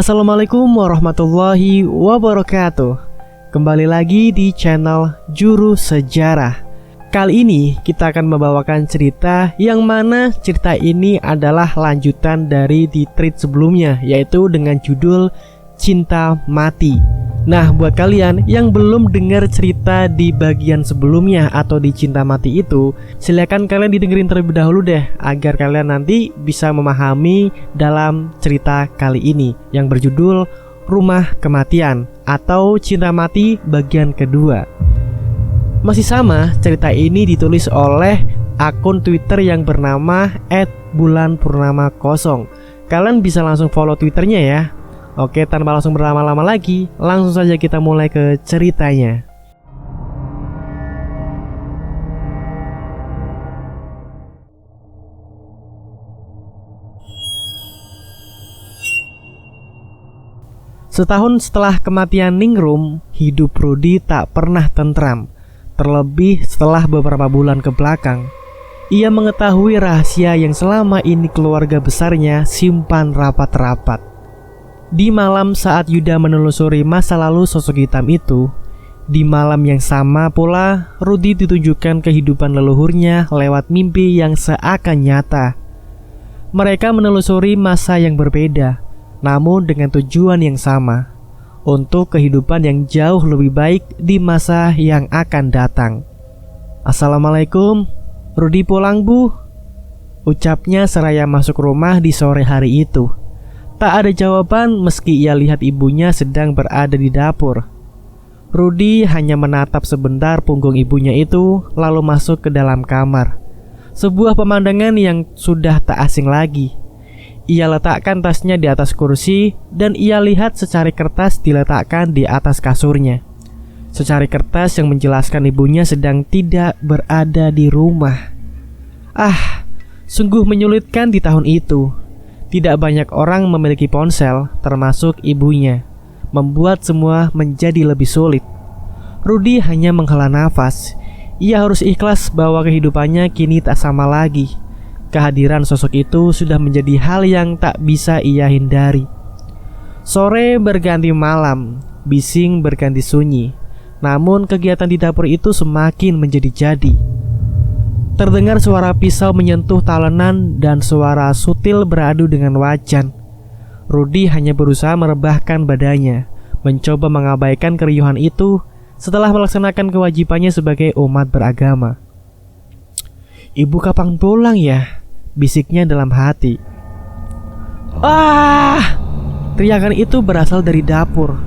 Assalamualaikum warahmatullahi wabarakatuh. Kembali lagi di channel Juru Sejarah. Kali ini kita akan membawakan cerita yang mana cerita ini adalah lanjutan dari di thread sebelumnya, yaitu dengan judul Cinta Mati. Nah, buat kalian yang belum dengar cerita di bagian sebelumnya atau di Cinta Mati itu, silakan kalian didengerin terlebih dahulu deh, agar kalian nanti bisa memahami dalam cerita kali ini yang berjudul Rumah Kematian atau Cinta Mati bagian kedua. Masih sama, cerita ini ditulis oleh akun Twitter yang bernama @bulanpurnama0. Kalian bisa langsung follow Twitternya ya. Oke, tanpa langsung berlama-lama lagi, langsung saja kita mulai ke ceritanya. Setahun setelah kematian Ningrum, hidup Rudy tak pernah tentram. Terlebih setelah beberapa bulan ke belakang, ia mengetahui rahasia yang selama ini keluarga besarnya simpan rapat-rapat. Di malam saat Yuda menelusuri masa lalu sosok hitam itu, di malam yang sama pula Rudy ditunjukkan kehidupan leluhurnya lewat mimpi yang seakan nyata. Mereka menelusuri masa yang berbeda, namun dengan tujuan yang sama, untuk kehidupan yang jauh lebih baik di masa yang akan datang. "Assalamualaikum, Rudy pulang bu," ucapnya seraya masuk rumah di sore hari itu. Tak ada jawaban meski ia lihat ibunya sedang berada di dapur. Rudy hanya menatap sebentar punggung ibunya itu, lalu masuk ke dalam kamar. Sebuah pemandangan yang sudah tak asing lagi. Ia letakkan tasnya di atas kursi dan ia lihat secari kertas diletakkan di atas kasurnya. Secari kertas yang menjelaskan ibunya sedang tidak berada di rumah. Sungguh menyulitkan di tahun itu. Tidak banyak orang memiliki ponsel, termasuk ibunya, membuat semua menjadi lebih sulit. Rudy hanya menghela nafas. Ia harus ikhlas bahwa kehidupannya kini tak sama lagi. Kehadiran sosok itu sudah menjadi hal yang tak bisa ia hindari. Sore berganti malam, bising berganti sunyi. Namun kegiatan di dapur itu semakin menjadi-jadi. Terdengar suara pisau menyentuh talenan dan suara sutil beradu dengan wajan. Rudy hanya berusaha merebahkan badannya, mencoba mengabaikan keriuhan itu setelah melaksanakan kewajibannya sebagai umat beragama. "Ibu kapan pulang ya?" bisiknya dalam hati. Teriakan itu berasal dari dapur.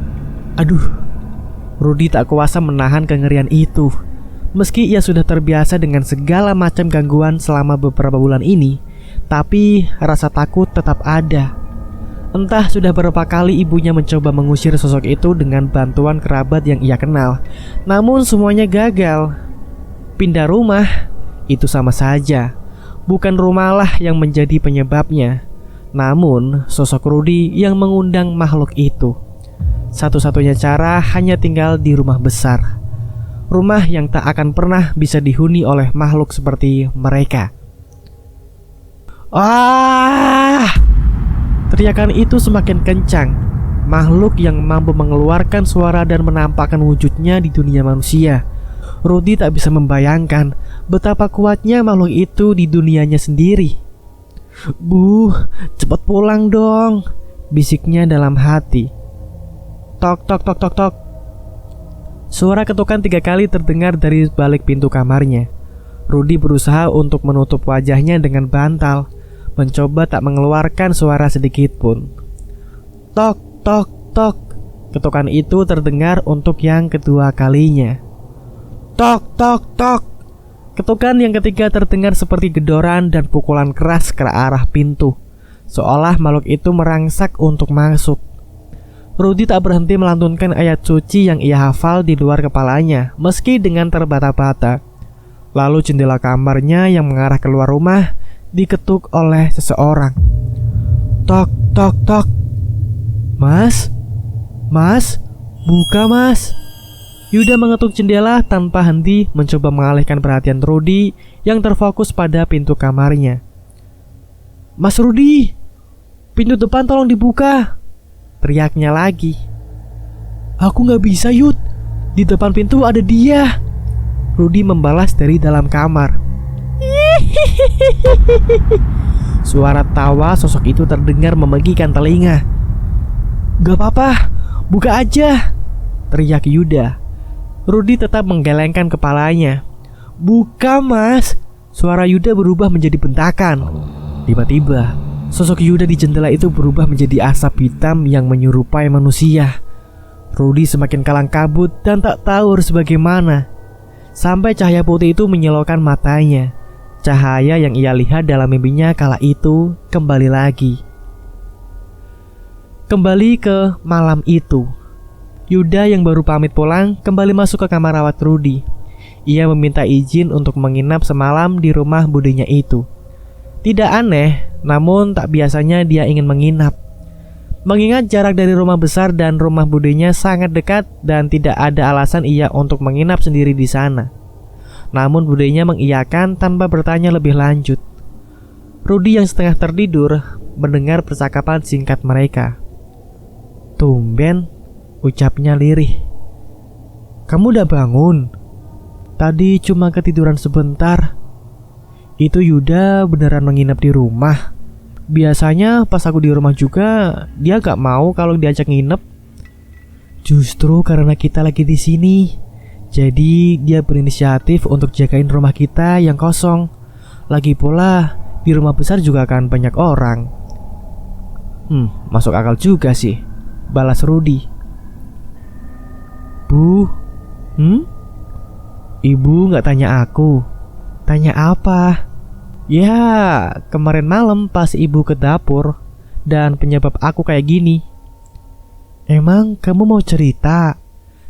Rudy tak kuasa menahan kengerian itu. Meski ia sudah terbiasa dengan segala macam gangguan selama beberapa bulan ini, tapi rasa takut tetap ada. Entah sudah berapa kali ibunya mencoba mengusir sosok itu dengan bantuan kerabat yang ia kenal, namun semuanya gagal. Pindah rumah, itu sama saja. Bukan rumahlah yang menjadi penyebabnya, namun sosok Rudy yang mengundang makhluk itu. Satu-satunya cara hanya tinggal di rumah besar. Rumah yang tak akan pernah bisa dihuni oleh makhluk seperti mereka. Teriakan itu semakin kencang. Makhluk yang mampu mengeluarkan suara dan menampakkan wujudnya di dunia manusia. Rudy tak bisa membayangkan betapa kuatnya makhluk itu di dunianya sendiri. "Bu, cepat pulang dong," bisiknya dalam hati. Tok tok tok tok tok. Suara ketukan 3 kali terdengar dari balik pintu kamarnya. Rudy berusaha untuk menutup wajahnya dengan bantal, mencoba tak mengeluarkan suara sedikit pun. Tok tok tok. Ketukan itu terdengar untuk yang kedua kalinya. Tok tok tok. Ketukan yang ketiga terdengar seperti gedoran dan pukulan keras ke arah pintu, seolah makhluk itu merangsak untuk masuk. Rudy tak berhenti melantunkan ayat suci yang ia hafal di luar kepalanya, meski dengan terbata-bata. Lalu jendela kamarnya yang mengarah keluar rumah diketuk oleh seseorang. Tok tok tok. "Mas? Mas? Buka mas." Yuda mengetuk jendela tanpa henti, mencoba mengalihkan perhatian Rudy yang terfokus pada pintu kamarnya. "Mas Rudy, pintu depan tolong dibuka," teriaknya lagi. Aku gak bisa, Yud. Di depan pintu ada dia. Rudy membalas dari dalam kamar. Suara tawa sosok itu terdengar memegikan telinga. Gak apa-apa, buka aja, teriak Yuda. Rudy tetap menggelengkan kepalanya. Buka, Mas. Suara Yuda berubah menjadi bentakan. Tiba-tiba sosok Yuda di jendela itu berubah menjadi asap hitam yang menyerupai manusia. Rudy semakin kalang kabut dan tak tahu harus bagaimana. Sampai cahaya putih itu menyilaukan matanya. Cahaya yang ia lihat dalam mimpinya kala itu kembali lagi. Kembali ke malam itu, Yuda yang baru pamit pulang kembali masuk ke kamar rawat Rudy. Ia meminta izin untuk menginap semalam di rumah budenya itu. Tidak aneh, namun tak biasanya dia ingin menginap. Mengingat jarak dari rumah besar dan rumah budenya sangat dekat dan tidak ada alasan ia untuk menginap sendiri di sana. Namun budenya mengiyakan tanpa bertanya lebih lanjut. Rudy yang setengah tertidur mendengar percakapan singkat mereka. Tumben, ucapnya lirih. Kamu udah bangun? Tadi cuma ketiduran sebentar. Itu Yuda beneran menginap di rumah. Biasanya pas aku di rumah juga dia gak mau kalau diajak nginep. Justru karena kita lagi di sini, jadi dia berinisiatif untuk jagain rumah kita yang kosong. Lagi pula di rumah besar juga akan banyak orang. Masuk akal juga sih, balas Rudy. Bu, Ibu gak tanya aku. Tanya apa? Ya, kemarin malam pas ibu ke dapur dan penyebab aku kayak gini. Emang kamu mau cerita?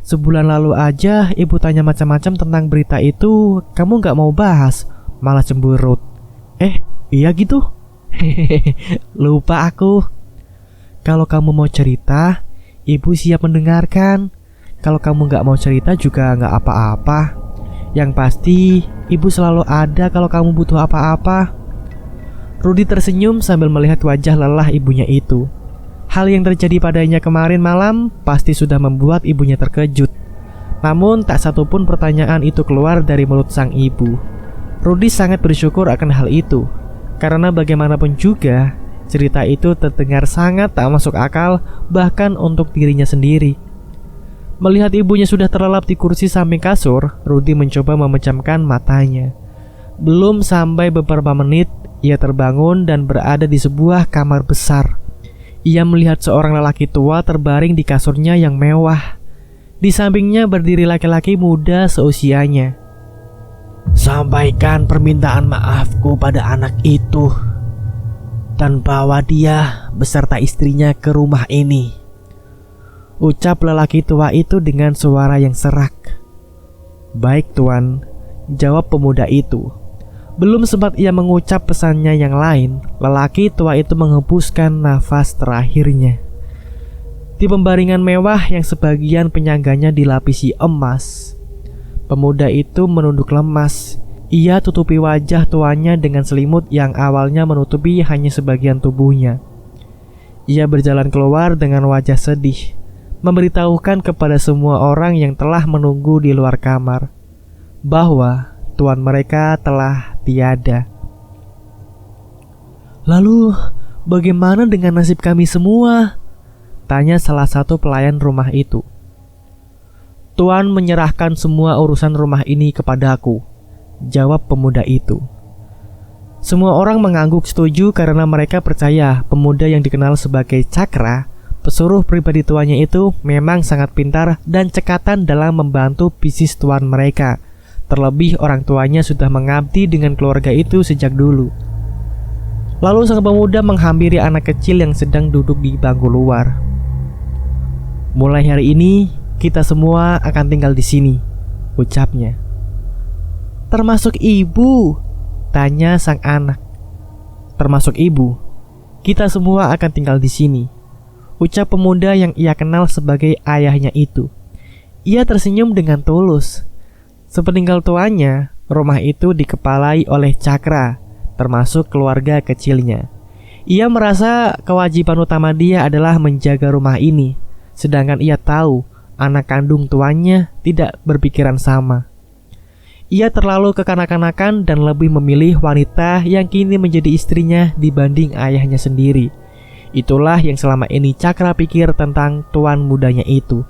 Sebulan lalu aja ibu tanya macam-macam tentang berita itu, kamu gak mau bahas, malah cemberut. Iya gitu? Hehehe, lupa aku. Kalau kamu mau cerita, ibu siap mendengarkan. Kalau kamu gak mau cerita juga gak apa-apa. Yang pasti, ibu selalu ada kalau kamu butuh apa-apa. Rudy tersenyum sambil melihat wajah lelah ibunya itu. Hal yang terjadi padanya kemarin malam pasti sudah membuat ibunya terkejut. Namun tak satupun pertanyaan itu keluar dari mulut sang ibu. Rudy sangat bersyukur akan hal itu. Karena bagaimanapun juga, cerita itu terdengar sangat tak masuk akal bahkan untuk dirinya sendiri. Melihat ibunya sudah terlelap di kursi samping kasur, Rudy mencoba memejamkan matanya. Belum sampai beberapa menit, ia terbangun dan berada di sebuah kamar besar. Ia melihat seorang lelaki tua terbaring di kasurnya yang mewah. Di sampingnya berdiri laki-laki muda seusianya. Sampaikan permintaan maafku pada anak itu dan bawa dia beserta istrinya ke rumah ini, ucap lelaki tua itu dengan suara yang serak. Baik tuan, jawab pemuda itu. Belum sempat ia mengucap pesannya yang lain, lelaki tua itu menghembuskan nafas terakhirnya. Di pembaringan mewah yang sebagian penyangganya dilapisi emas, pemuda itu menunduk lemas. Ia tutupi wajah tuanya dengan selimut yang awalnya menutupi hanya sebagian tubuhnya. Ia berjalan keluar dengan wajah sedih, memberitahukan kepada semua orang yang telah menunggu di luar kamar bahwa tuan mereka telah tiada. Lalu, bagaimana dengan nasib kami semua? Tanya salah satu pelayan rumah itu. Tuan menyerahkan semua urusan rumah ini kepadaku, jawab pemuda itu. Semua orang mengangguk setuju karena mereka percaya pemuda yang dikenal sebagai Cakra, pesuruh pribadi tuannya itu, memang sangat pintar dan cekatan dalam membantu bisnis tuan mereka. Terlebih orang tuanya sudah mengabdi dengan keluarga itu sejak dulu. Lalu sang pemuda menghampiri anak kecil yang sedang duduk di bangku luar. Mulai hari ini kita semua akan tinggal di sini, ucapnya. Termasuk ibu? Tanya sang anak. Termasuk ibu. Kita semua akan tinggal di sini, ucap pemuda yang ia kenal sebagai ayahnya itu. Ia tersenyum dengan tulus. Sepeninggal tuanya, rumah itu dikepalai oleh Cakra, termasuk keluarga kecilnya. Ia merasa kewajiban utama dia adalah menjaga rumah ini, sedangkan ia tahu anak kandung tuannya tidak berpikiran sama. Ia terlalu kekanak-kanakan dan lebih memilih wanita yang kini menjadi istrinya dibanding ayahnya sendiri. Itulah yang selama ini Cakra pikir tentang tuan mudanya itu.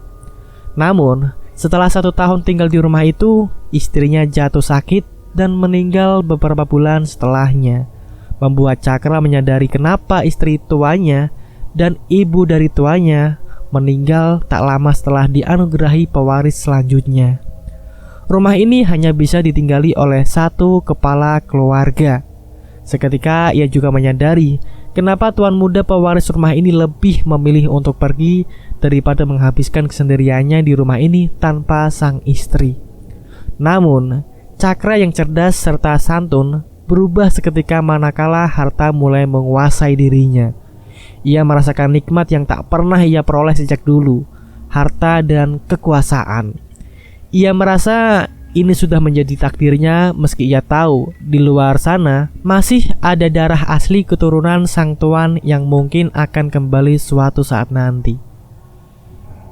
Namun, setelah 1 tahun tinggal di rumah itu, istrinya jatuh sakit dan meninggal beberapa bulan setelahnya, membuat Cakra menyadari kenapa istri tuanya dan ibu dari tuanya meninggal tak lama setelah dianugerahi pewaris selanjutnya. Rumah ini hanya bisa ditinggali oleh 1 kepala keluarga. Seketika ia juga menyadari kenapa tuan muda pewaris rumah ini lebih memilih untuk pergi daripada menghabiskan kesendiriannya di rumah ini tanpa sang istri. Namun, Cakra yang cerdas serta santun berubah seketika manakala harta mulai menguasai dirinya. Ia merasakan nikmat yang tak pernah ia peroleh sejak dulu, harta dan kekuasaan. Ia merasa ini sudah menjadi takdirnya, meski ia tahu di luar sana masih ada darah asli keturunan sang tuan yang mungkin akan kembali suatu saat nanti.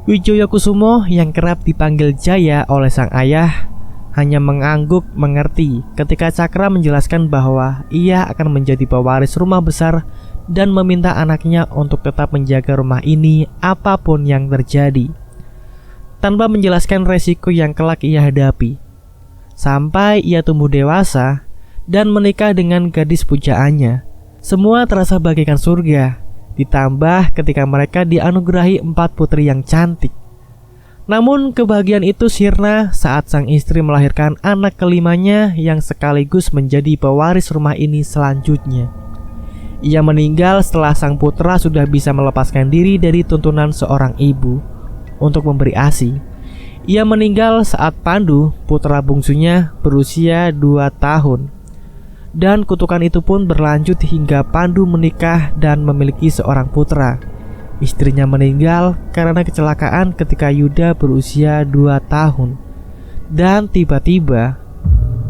Wijoyokusumo yang kerap dipanggil Jaya oleh sang ayah hanya mengangguk mengerti ketika Cakra menjelaskan bahwa ia akan menjadi pewaris rumah besar dan meminta anaknya untuk tetap menjaga rumah ini apapun yang terjadi, tanpa menjelaskan resiko yang kelak ia hadapi. Sampai ia tumbuh dewasa dan menikah dengan gadis pujaannya, semua terasa bagaikan surga. Ditambah ketika mereka dianugerahi 4 putri yang cantik. Namun kebahagiaan itu sirna saat sang istri melahirkan anak kelimanya yang sekaligus menjadi pewaris rumah ini selanjutnya. Ia meninggal setelah sang putra sudah bisa melepaskan diri dari tuntunan seorang ibu untuk memberi ASI. Ia meninggal saat Pandu, putra bungsunya, berusia 2 tahun. Dan kutukan itu pun berlanjut hingga Pandu menikah dan memiliki seorang putra. Istrinya meninggal karena kecelakaan ketika Yuda berusia 2 tahun. Dan tiba-tiba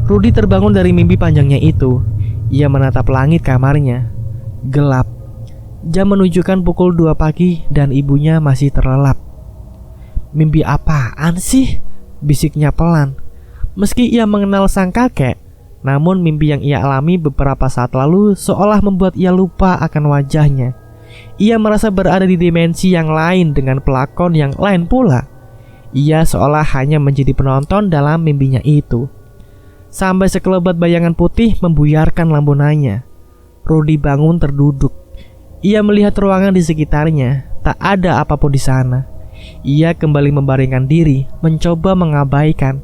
Rudi terbangun dari mimpi panjangnya itu. Ia menatap langit kamarnya. Gelap. Jam menunjukkan pukul 2 pagi dan ibunya masih terlelap. Mimpi apaan sih? Bisiknya pelan. Meski ia mengenal sang kakek, namun mimpi yang ia alami beberapa saat lalu seolah membuat ia lupa akan wajahnya. Ia merasa berada di dimensi yang lain dengan pelakon yang lain pula. Ia seolah hanya menjadi penonton dalam mimpinya itu. Sampai sekelebat bayangan putih membuyarkan lambunannya. Rudi bangun terduduk. Ia melihat ruangan di sekitarnya. Tak ada apapun di sana. Ia kembali membaringkan diri, mencoba mengabaikan.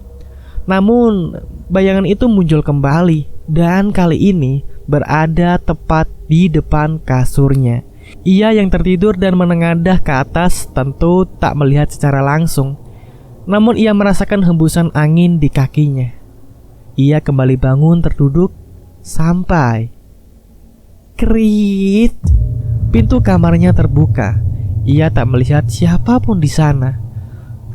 Namun bayangan itu muncul kembali, dan kali ini berada tepat di depan kasurnya. Ia yang tertidur dan menengadah ke atas tentu tak melihat secara langsung. Namun ia merasakan hembusan angin di kakinya. Ia kembali bangun terduduk sampai krit. Pintu kamarnya terbuka. Ia tak melihat siapapun di sana.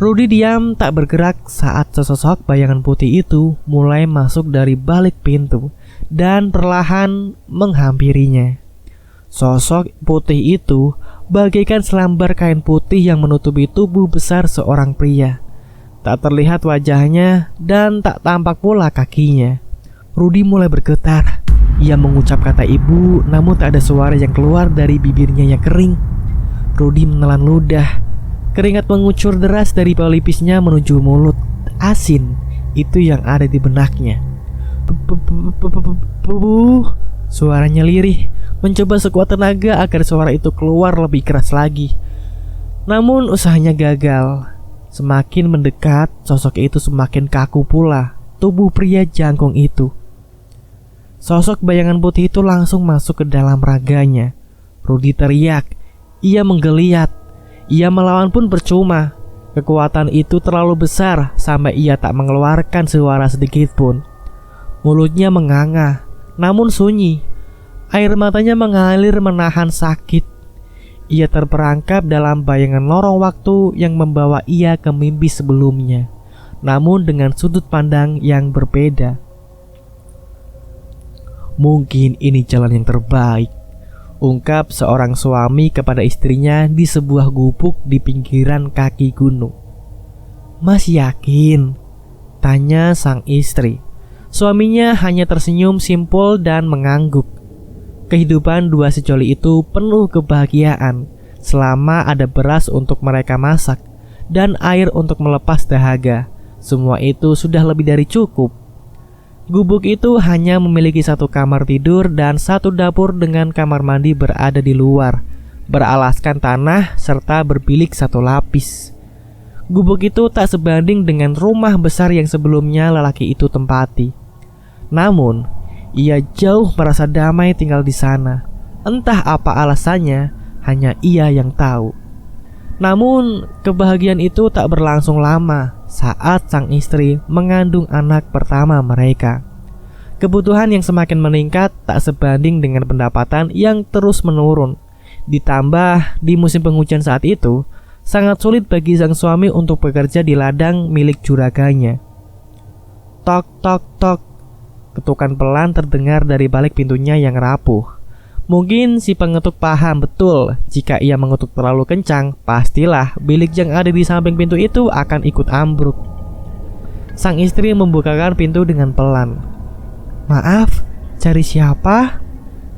Rudi diam tak bergerak saat sesosok bayangan putih itu mulai masuk dari balik pintu dan perlahan menghampirinya. Sosok putih itu bagaikan selambar kain putih yang menutupi tubuh besar seorang pria. Tak terlihat wajahnya dan tak tampak pula kakinya. Rudi mulai bergetar. Ia mengucap kata ibu, namun tak ada suara yang keluar dari bibirnya yang kering. Rudi menelan ludah. Keringat mengucur deras dari pelipisnya menuju mulut. Asin itu yang ada di benaknya. Suaranya lirih, mencoba sekuat tenaga agar suara itu keluar lebih keras lagi. Namun usahanya gagal. Semakin mendekat, sosok itu semakin kaku pula. Tubuh pria jangkung itu. Sosok bayangan putih itu langsung masuk ke dalam raganya. Rudi teriak. Ia menggeliat. Ia melawan pun percuma. Kekuatan itu terlalu besar sampai ia tak mengeluarkan suara sedikit pun. Mulutnya menganga, namun sunyi. Air matanya mengalir menahan sakit. Ia terperangkap dalam bayangan lorong waktu yang membawa ia ke mimpi sebelumnya, namun dengan sudut pandang yang berbeda. Mungkin ini jalan yang terbaik. ungkap seorang suami kepada istrinya di sebuah gubuk di pinggiran kaki gunung. "Mas yakin?" tanya sang istri. Suaminya hanya tersenyum simpul dan mengangguk. Kehidupan dua sejoli itu penuh kebahagiaan selama ada beras untuk mereka masak dan air untuk melepas dahaga. Semua itu sudah lebih dari cukup. Gubuk itu hanya memiliki satu kamar tidur dan satu dapur dengan kamar mandi berada di luar, beralaskan tanah serta berbilik satu lapis. Gubuk itu tak sebanding dengan rumah besar yang sebelumnya lelaki itu tempati. Namun, ia jauh merasa damai tinggal di sana. Entah apa alasannya, hanya ia yang tahu. Namun, kebahagiaan itu tak berlangsung lama saat sang istri mengandung anak pertama mereka. Kebutuhan yang semakin meningkat tak sebanding dengan pendapatan yang terus menurun. Ditambah di musim penghujan saat itu, sangat sulit bagi sang suami untuk bekerja di ladang milik juraganya. Tok tok tok. Ketukan pelan terdengar dari balik pintunya yang rapuh. Mungkin si pengetuk paham betul jika ia mengetuk terlalu kencang, pastilah bilik yang ada di samping pintu itu akan ikut ambruk. Sang istri membukakan pintu dengan pelan. "Maaf, cari siapa?"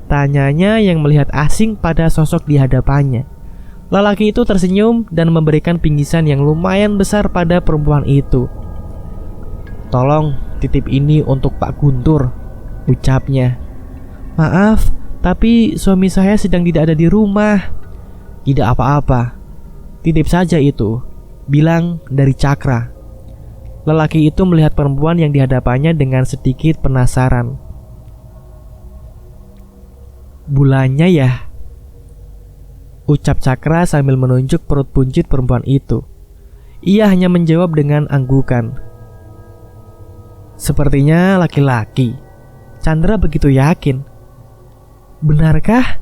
tanyanya yang melihat asing pada sosok di hadapannya. Lelaki itu tersenyum dan memberikan bingkisan yang lumayan besar pada perempuan itu. "Tolong titip ini untuk Pak Guntur," ucapnya. "Maaf, tapi suami saya sedang tidak ada di rumah." "Tidak apa-apa, titip saja itu, bilang dari Cakra." Lelaki itu melihat perempuan yang dihadapannya dengan sedikit penasaran. "Bulannya ya?" ucap Cakra sambil menunjuk perut buncit perempuan itu. Ia hanya menjawab dengan anggukan. "Sepertinya laki-laki." Chandra begitu yakin. "Benarkah?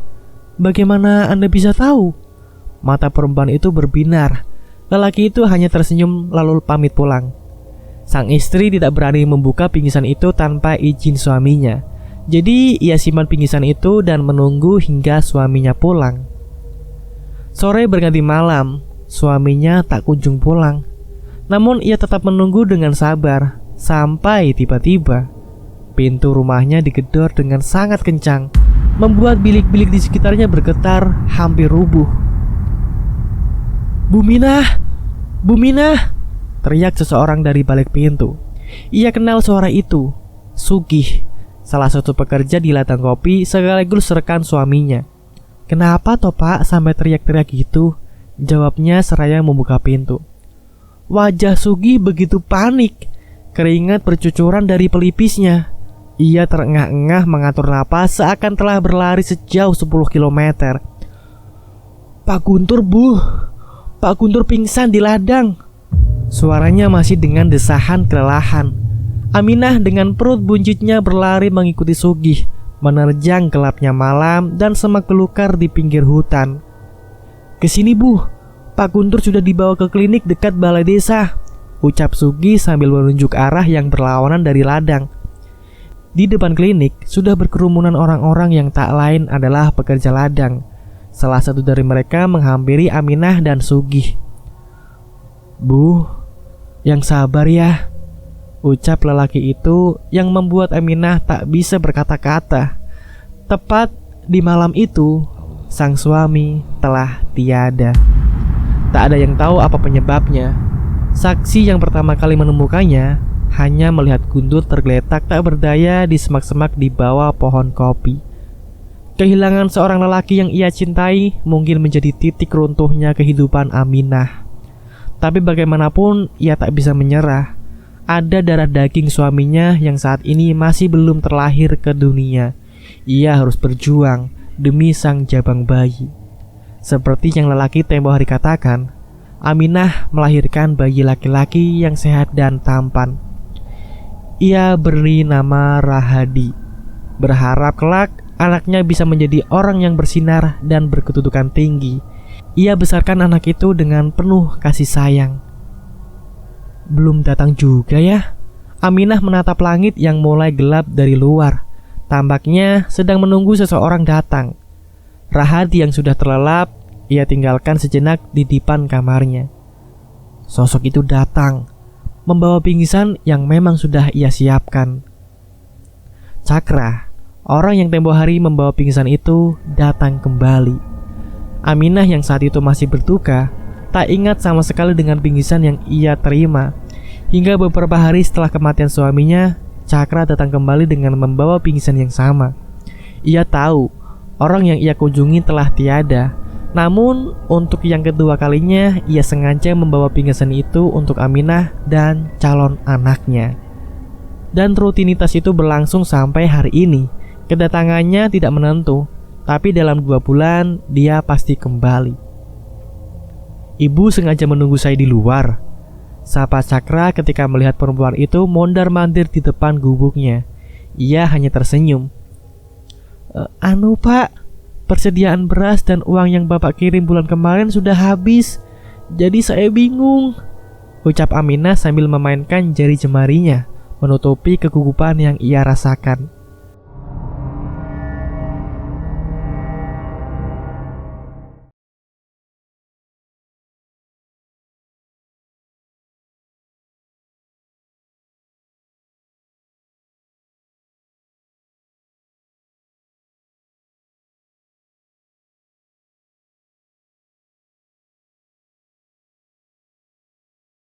Bagaimana Anda bisa tahu?" Mata perempuan itu berbinar. Lelaki itu hanya tersenyum lalu pamit pulang. Sang istri tidak berani membuka bingkisan itu tanpa izin suaminya. Jadi ia simpan bingkisan itu dan menunggu hingga suaminya pulang. Sore berganti malam, suaminya tak kunjung pulang. Namun ia tetap menunggu dengan sabar. Sampai tiba-tiba pintu rumahnya digedor dengan sangat kencang, membuat bilik-bilik di sekitarnya bergetar hampir rubuh. Bu Minah! Bu Minah!" teriak seseorang dari balik pintu. Ia kenal suara itu. Sugih, salah satu pekerja di ladang kopi sekaligus rekan suaminya. "Kenapa toh Pak sampai teriak-teriak gitu?" jawabnya seraya membuka pintu. Wajah Sugih begitu panik. Keringat bercucuran dari pelipisnya. Ia terengah-engah mengatur napas seakan telah berlari sejauh 10 km. "Pak Guntur, Bu! Pak Guntur pingsan di ladang!" Suaranya masih dengan desahan kelelahan. Aminah dengan perut buncitnya berlari mengikuti Sugih, menerjang gelapnya malam dan semak belukar di pinggir hutan. "Kesini Bu, Pak Guntur sudah dibawa ke klinik dekat balai desa," ucap Sugih sambil menunjuk arah yang berlawanan dari ladang. Di depan klinik sudah berkerumunan orang-orang yang tak lain adalah pekerja ladang. Salah satu dari mereka menghampiri Aminah dan Sugih. "Bu, yang sabar ya," ucap lelaki itu yang membuat Aminah tak bisa berkata-kata. Tepat di malam itu, sang suami telah tiada. Tak ada yang tahu apa penyebabnya. Saksi yang pertama kali menemukannya hanya melihat Guntur tergeletak tak berdaya di semak-semak di bawah pohon kopi. Kehilangan seorang lelaki yang ia cintai mungkin menjadi titik runtuhnya kehidupan Aminah. Tapi bagaimanapun ia tak bisa menyerah. Ada darah daging suaminya yang saat ini masih belum terlahir ke dunia. Ia harus berjuang demi sang jabang bayi. Seperti yang lelaki tempo hari katakan, Aminah melahirkan bayi laki-laki yang sehat dan tampan. Ia beri nama Rahadi, berharap kelak anaknya bisa menjadi orang yang bersinar dan berkedudukan tinggi. Ia besarkan anak itu dengan penuh kasih sayang. Belum datang juga ya? Aminah menatap langit yang mulai gelap dari luar. Tampaknya sedang menunggu seseorang datang. Rahadi yang sudah terlelap, ia tinggalkan sejenak di depan kamarnya. Sosok itu datang, membawa bingkisan yang memang sudah ia siapkan. Cakra, orang yang tempo hari membawa bingkisan itu, datang kembali. Aminah yang saat itu masih berduka, tak ingat sama sekali dengan bingkisan yang ia terima. Hingga beberapa hari setelah kematian suaminya, Cakra datang kembali dengan membawa bingkisan yang sama. Ia tahu orang yang ia kunjungi telah tiada. Namun untuk yang kedua kalinya, ia sengaja membawa bingkisan itu untuk Aminah dan calon anaknya. Dan rutinitas itu berlangsung sampai hari ini. Kedatangannya tidak menentu, tapi dalam 2 bulan dia pasti kembali. Ibu sengaja menunggu saya di luar, sapa Cakra ketika melihat perempuan itu mondar-mandir di depan gubuknya. Ia hanya tersenyum. Anu pak, persediaan beras dan uang yang bapak kirim bulan kemarin sudah habis. Jadi saya bingung, ucap Aminah sambil memainkan jari jemarinya, menutupi kegugupan yang ia rasakan.